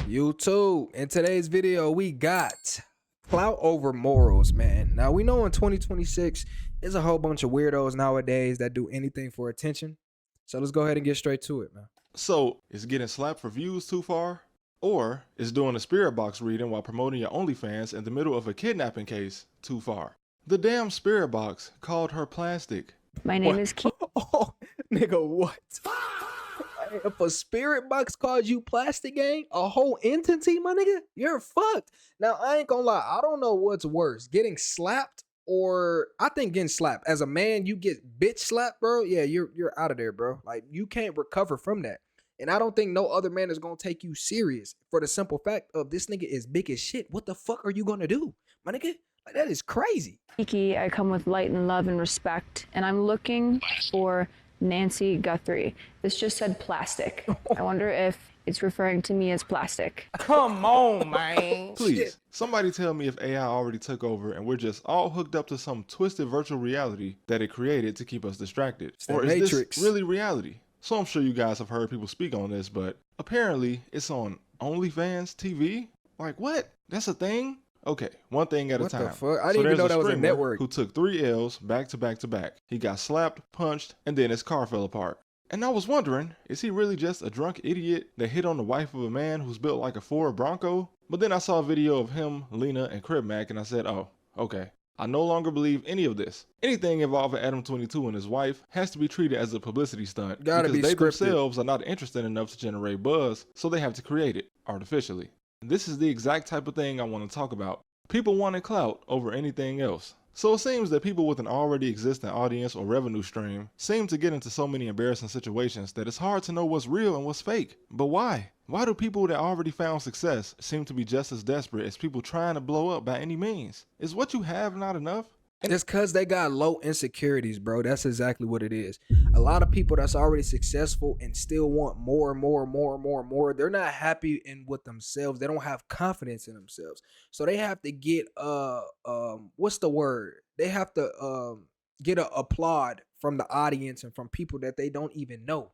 YouTube. In today's video, we got clout over morals, man. Now, we know in 2026, there's a whole bunch of weirdos nowadays that do anything for attention. So let's go ahead and get straight to it, man. So, is getting slapped for views too far? Or is doing a spirit box reading while promoting your OnlyFans in the middle of a kidnapping case too far? The damn spirit box called her plastic. My name is Keith. Oh, nigga, what? If a spirit box called you plastic, gang, a whole entity, my nigga, you're fucked. Now, I ain't gonna lie, I don't know what's worse, getting slapped or I think getting slapped. As a man, you get bitch slapped, bro. Yeah, you're out of there, bro. Like, you can't recover from that. And I don't think no other man is gonna take you serious for the simple fact of this nigga is big as shit. What the fuck are you gonna do, my nigga? Like, that is crazy. Kiki, I come with light and love and respect, and I'm looking for Nancy Guthrie. This just said plastic. I wonder if it's referring to me as plastic. Come on, man. Please, somebody tell me if AI already took over and we're just all hooked up to some twisted virtual reality that it created to keep us distracted. Or is Matrix. this really reality? So I'm sure you guys have heard people speak on this, but apparently it's on OnlyFans TV? Like, what? That's a thing? Okay, one thing at a time. What the fuck? I didn't even know that was a streamer network. Who took 3 L's back to back to back. He got slapped, punched, and then his car fell apart. And I was wondering, is he really just a drunk idiot that hit on the wife of a man who's built like a Ford Bronco? But then I saw a video of him, Lena, and Crib Mac, and I said, oh, okay. I no longer believe any of this. Anything involving Adam 22 and his wife has to be treated as a publicity stunt Gotta because be they scripted. themselves are not interested enough to generate buzz, so they have to create it artificially. And this is the exact type of thing I want to talk about. People wanted clout over anything else. So it seems that people with an already existing audience or revenue stream seem to get into so many embarrassing situations that it's hard to know what's real and what's fake. But why? Why do people that already found success seem to be just as desperate as people trying to blow up by any means? Is what you have not enough? It's because they got low insecurities, bro. That's exactly what it is. A lot of people that's already successful and still want more and more and more and more and more. They're not happy with themselves. They don't have confidence in themselves. So they have to get what's the word? They have to get a applaud from the audience and from people that they don't even know,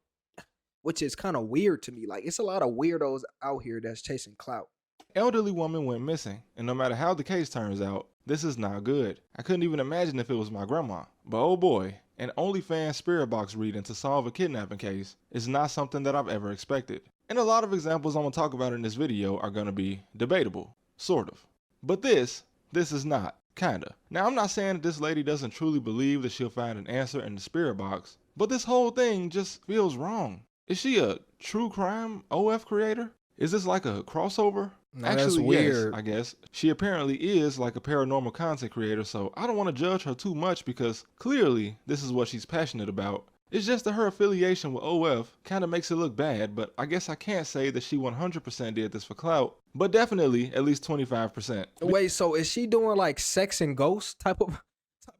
which is kind of weird to me. Like, it's a lot of weirdos out here that's chasing clout. Elderly woman went missing, and no matter how the case turns out, this is not good. I couldn't even imagine if it was my grandma. But oh boy, an OnlyFans spirit box reading to solve a kidnapping case is not something that I've ever expected. And a lot of examples I'm going to talk about in this video are going to be debatable, sort of. But this is not, kinda. Now, I'm not saying that this lady doesn't truly believe that she'll find an answer in the spirit box, but this whole thing just feels wrong. Is she a true crime OF creator? Is this like a crossover? No, Actually, that's weird. yes, I guess. She apparently is like a paranormal content creator, so I don't want to judge her too much because clearly this is what she's passionate about. It's just that her affiliation with OF kind of makes it look bad, but I guess I can't say that she 100% did this for clout, but definitely at least 25%. Wait, so is she doing like sex and ghost type of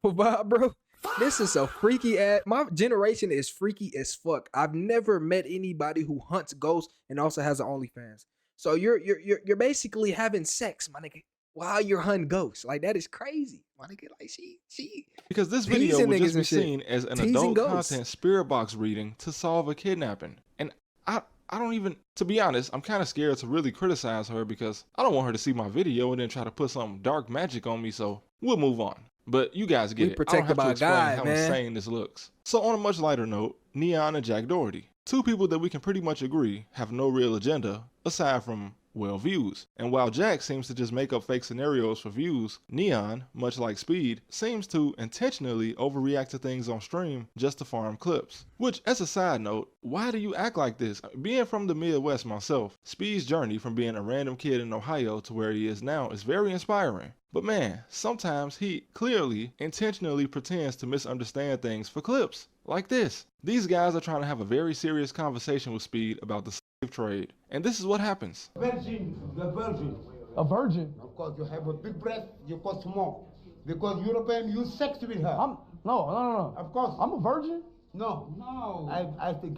vibe, bro? This is a freaky ass. My generation is freaky as fuck. I've never met anybody who hunts ghosts and also has an OnlyFans. So you're basically having sex, my nigga, while you're hunting ghosts. Like, that is crazy, my nigga. Like, she because this video teasing would niggas just be and shit. seen as an Teasing adult ghosts. content spirit box reading to solve a kidnapping. And I don't even, to be honest, I'm kind of scared to really criticize her because I don't want her to see my video and then try to put some dark magic on me, so we'll move on. But you guys get We it. protected I don't by have to explain God, how man. insane this looks. So on a much lighter note, Neon and Jack Doherty. 2 people that we can pretty much agree have no real agenda aside from, well, views. And while Jack seems to just make up fake scenarios for views, Neon, much like Speed, seems to intentionally overreact to things on stream just to farm clips. Which, as a side note, why do you act like this? Being from the Midwest myself, Speed's journey from being a random kid in Ohio to where he is now is very inspiring. But man, sometimes he clearly, intentionally pretends to misunderstand things for clips. Like this. These guys are trying to have a very serious conversation with Speed about the slave trade. And this is what happens. Virgin, the virgin. A virgin? Of course, you have a big breast, you cost more. Because European use sex with her. No. Of course. I'm a virgin? No. No. I think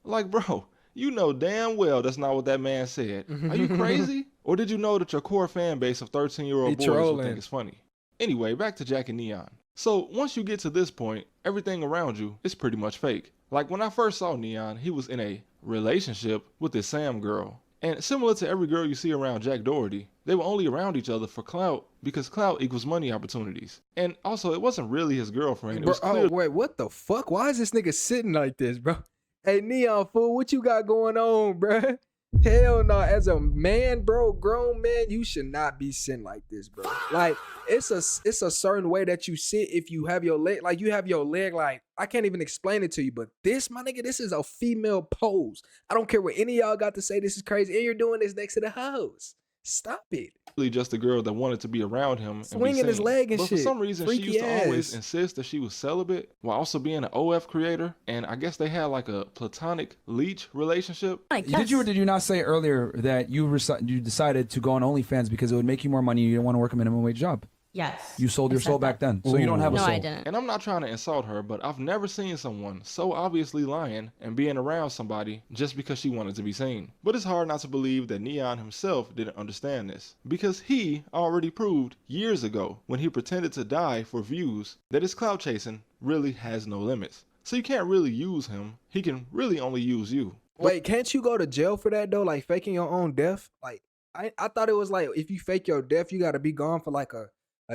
Like, bro, you know damn well that's not what that man said. Are you crazy? Or did you know that your core fan base of 13-year-old He boys will trolling. think it's funny? Anyway, back to Jack and Neon. So once you get to this point, everything around you is pretty much fake. Like when I first saw Neon, he was in a relationship with this Sam girl. And similar to every girl you see around Jack Doherty, they were only around each other for clout because clout equals money opportunities. And also, it wasn't really his girlfriend. It Bro, was clear. wait, what the fuck? Why is this nigga sitting like this, bro? Hey, Neon fool, what you got going on, bro? Hell no, as a man, bro, grown man, you should not be sitting like this, bro. Like, it's a certain way that you sit if you have your leg, like you have your leg, like, I can't even explain it to you, but this, my nigga, this is a female pose. I don't care what any of y'all got to say, this is crazy, and you're doing this next to the house. Stop it. Just a girl that wanted to be around him and Swinging be his seen. leg and but shit. For some reason, she Freaky used to always ass. insist that she was celibate while also being an OF creator. And I guess they had like a platonic leech relationship. Did you or did you not say earlier that you decided to go on OnlyFans because it would make you more money and you didn't want to work a minimum wage job? Yes. You sold your I said soul back that. then, so you don't have a No, soul. I didn't. And I'm not trying to insult her, but I've never seen someone so obviously lying and being around somebody just because she wanted to be seen. But it's hard not to believe that Neon himself didn't understand this, because he already proved years ago when he pretended to die for views that his clout chasing really has no limits. So you can't really use him. He can really only use you. Wait, can't you go to jail for that though? Like faking your own death? Like I thought it was like if you fake your death, you gotta be gone for like a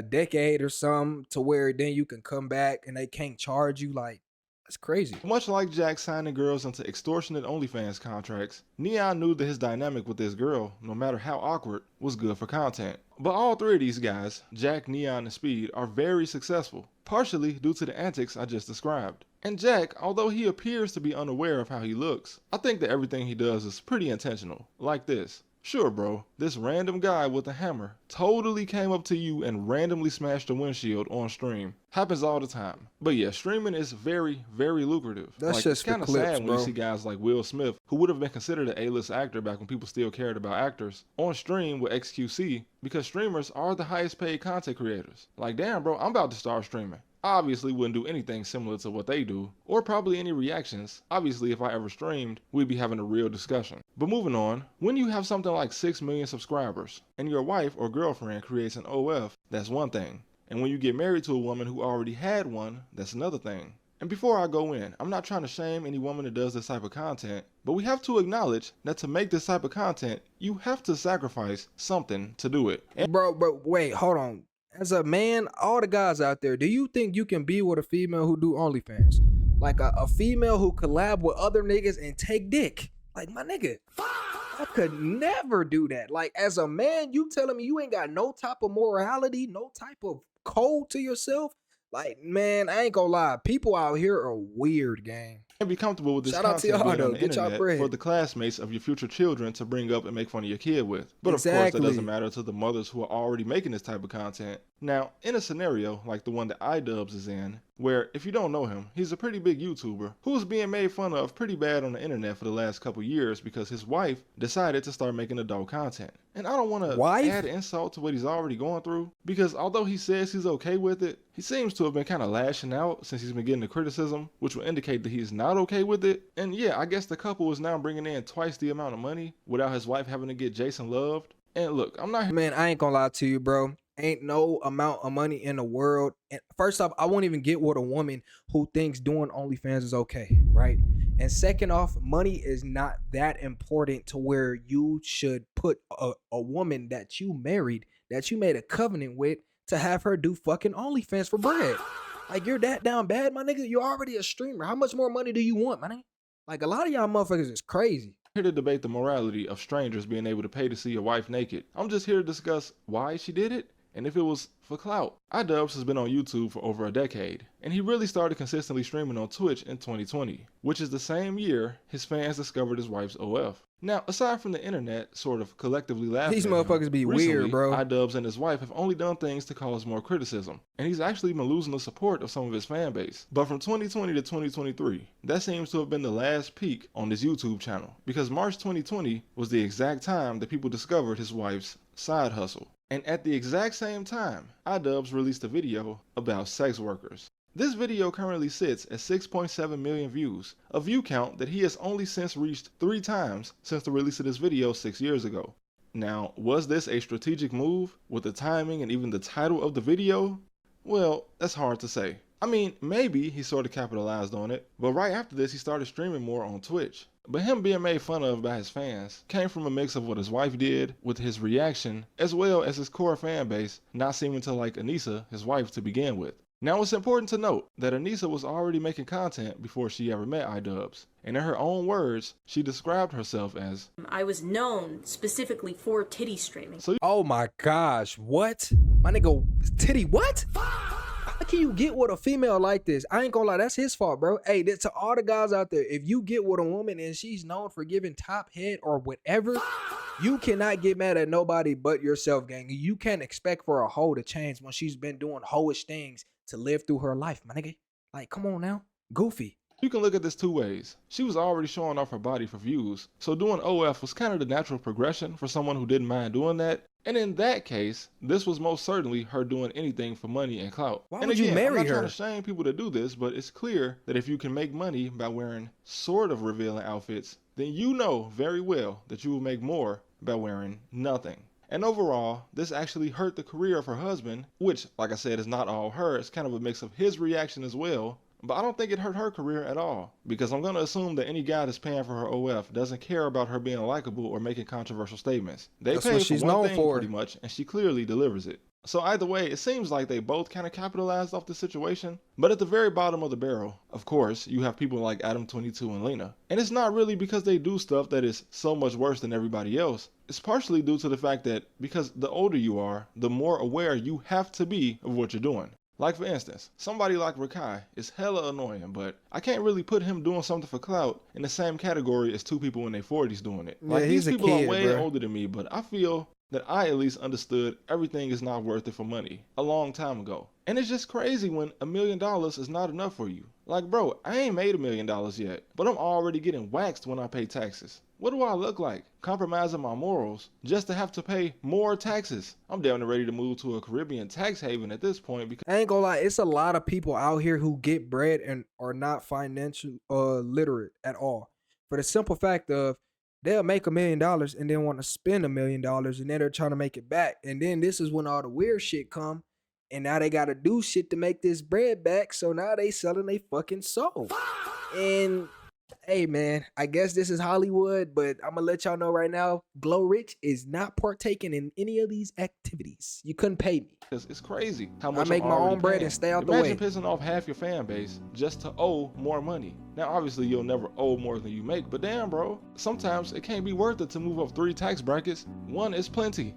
decade or something to where then you can come back and they can't charge you. Like, that's crazy. Much like Jack signing girls into extortionate OnlyFans contracts, Neon knew that his dynamic with this girl, no matter how awkward, was good for content. But all three of these guys, Jack, Neon, and Speed, are very successful, partially due to the antics I just described. And Jack, although he appears to be unaware of how he looks, I think that everything he does is pretty intentional. Like this. Sure, bro, this random guy with a hammer totally came up to you and randomly smashed a windshield on stream. Happens all the time. But yeah, streaming is very, very lucrative. That's just it's kind of for clips, sad when bro. you see guys like Will Smith, who would have been considered an A-list actor back when people still cared about actors, on stream with XQC, because streamers are the highest paid content creators. Like, damn, bro, I'm about to start streaming. I obviously wouldn't do anything similar to what they do, or probably any reactions. Obviously, if I ever streamed, we'd be having a real discussion. But moving on, when you have something like 6 million subscribers, and your wife or girlfriend creates an OF, that's one thing. And when you get married to a woman who already had one, that's another thing. And before I go in, I'm not trying to shame any woman that does this type of content, but we have to acknowledge that to make this type of content, you have to sacrifice something to do it. And Bro, wait, hold on. As a man, all the guys out there, do you think you can be with a female who do OnlyFans? Like a female who collab with other niggas and take dick? Like, my nigga, I could never do that. Like, as a man, you telling me you ain't got no type of morality, no type of code to yourself? Like, man, I ain't gonna lie. People out here are weird, gang. be comfortable with this Shout out to content y'all, being though. on the Get y'all internet bread. for the classmates of your future children to bring up and make fun of your kid with. But of course, Exactly. that doesn't matter to the mothers who are already making this type of content. Now, in a scenario like the one that Idubbbz is in, where if you don't know him, he's a pretty big YouTuber who's being made fun of pretty bad on the internet for the last couple years because his wife decided to start making adult content. And I don't want to Wife? add insult to what he's already going through, because although he says he's okay with it, he seems to have been kind of lashing out since he's been getting the criticism, which will indicate that he's not okay with it. And yeah, I guess the couple is now bringing in twice the amount of money without his wife having to get Jason loved. And look, I'm not Man, I ain't gonna lie to you, bro. Ain't no amount of money in the world. And first off, I won't even get with a woman who thinks doing OnlyFans is okay, right? And second off, money is not that important to where you should put a woman that you married, that you made a covenant with, to have her do fucking OnlyFans for bread. Like, you're that down bad, my nigga. You're already a streamer. How much more money do you want, my nigga? Like, a lot of y'all motherfuckers is crazy. here to debate the morality of strangers being able to pay to see your wife naked. I'm just here to discuss why she did it and if it was for clout. Idubbbz has been on YouTube for over a decade, and he really started consistently streaming on Twitch in 2020, which is the same year his fans discovered his wife's OF. Now, aside from the internet sort of collectively laughing These at him, motherfuckers be recently, weird, bro. Idubbbz and his wife have only done things to cause more criticism, and he's actually been losing the support of some of his fan base. But from 2020 to 2023, that seems to have been the last peak on his YouTube channel, because March 2020 was the exact time that people discovered his wife's side hustle. And at the exact same time, Idubbbz released a video about sex workers. This video currently sits at 6.7 million views, a view count that he has only since reached 3 times since the release of this video 6 years ago. Now, was this a strategic move with the timing and even the title of the video? Well, that's hard to say. I mean, maybe he sort of capitalized on it, but right after this he started streaming more on Twitch. But him being made fun of by his fans came from a mix of what his wife did with his reaction, as well as his core fan base not seeming to like Anissa, his wife, to begin with. Now, it's important to note that Anissa was already making content before she ever met Idubbbz, and in her own words, she described herself as, I was known specifically for titty streaming. Oh my gosh, what? My nigga, titty, what? How can you get with a female like this? I ain't gonna lie, that's his fault, bro. Hey, to all the guys out there, if you get with a woman and she's known for giving top head or whatever, you cannot get mad at nobody but yourself, gang. You can't expect for a hoe to change when she's been doing hoish things to live through her life, my nigga. Like, come on now. Goofy. you can look at this two ways. She was already showing off her body for views, so doing OF was kind of the natural progression for someone who didn't mind doing that. And in that case, this was most certainly her doing anything for money and clout. Why and would again, you marry I'm not her? trying to shame people to do this, but it's clear that if you can make money by wearing sort of revealing outfits, then you know very well that you will make more by wearing nothing. And overall, this actually hurt the career of her husband, which, like I said, is not all her. It's kind of a mix of his reaction as well. But I don't think it hurt her career at all, because I'm going to assume that any guy that's paying for her OF doesn't care about her being likable or making controversial statements. They That's pay what for she's one known thing for. pretty much, and she clearly delivers it. So either way, it seems like they both kind of capitalized off the situation. But at the very bottom of the barrel, of course, you have people like Adam22 and Lena. And it's not really because they do stuff that is so much worse than everybody else. It's partially due to the fact that because the older you are, the more aware you have to be of what you're doing. Like for instance, somebody like Rakai is hella annoying, but I can't really put him doing something for clout in the same category as two people in their 40s doing it. Yeah, Like he's these a people kid, are way bruh. older than me, but I feel that I at least understood everything is not worth it for money a long time ago. And it's just crazy when $1 million is not enough for you. Like bro, I ain't made $1 million yet, but I'm already getting waxed when I pay taxes. What do I look like? Compromising my morals just to have to pay more taxes. I'm down and ready to move to a Caribbean tax haven at this point because I ain't gonna lie, it's a lot of people out here who get bread and are not financial literate at all. For the simple fact of they'll make $1 million and then want to spend $1 million and then they're trying to make it back. And then this is when all the weird shit come. And now they gotta do shit to make this bread back. So now they selling they fucking soul. And hey man, I guess this is Hollywood, but I'm gonna let y'all know right now, Glow Rich is not partaking in any of these activities. You couldn't pay me. it's crazy how I much make I'm my already own bread paying. and stay out the Imagine way. pissing off half your fan base just to owe more money. Now obviously you'll never owe more than you make, but damn bro, sometimes it can't be worth it to move up 3 tax brackets. 1 is plenty.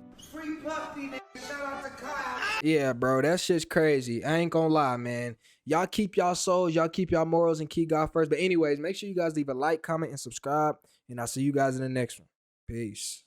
Yeah, bro, that shit's crazy. I ain't gonna lie, man. Y'all keep y'all souls, y'all keep y'all morals, and keep God first. But anyways, make sure you guys leave a like, comment, and subscribe. And I'll see you guys in the next one. Peace.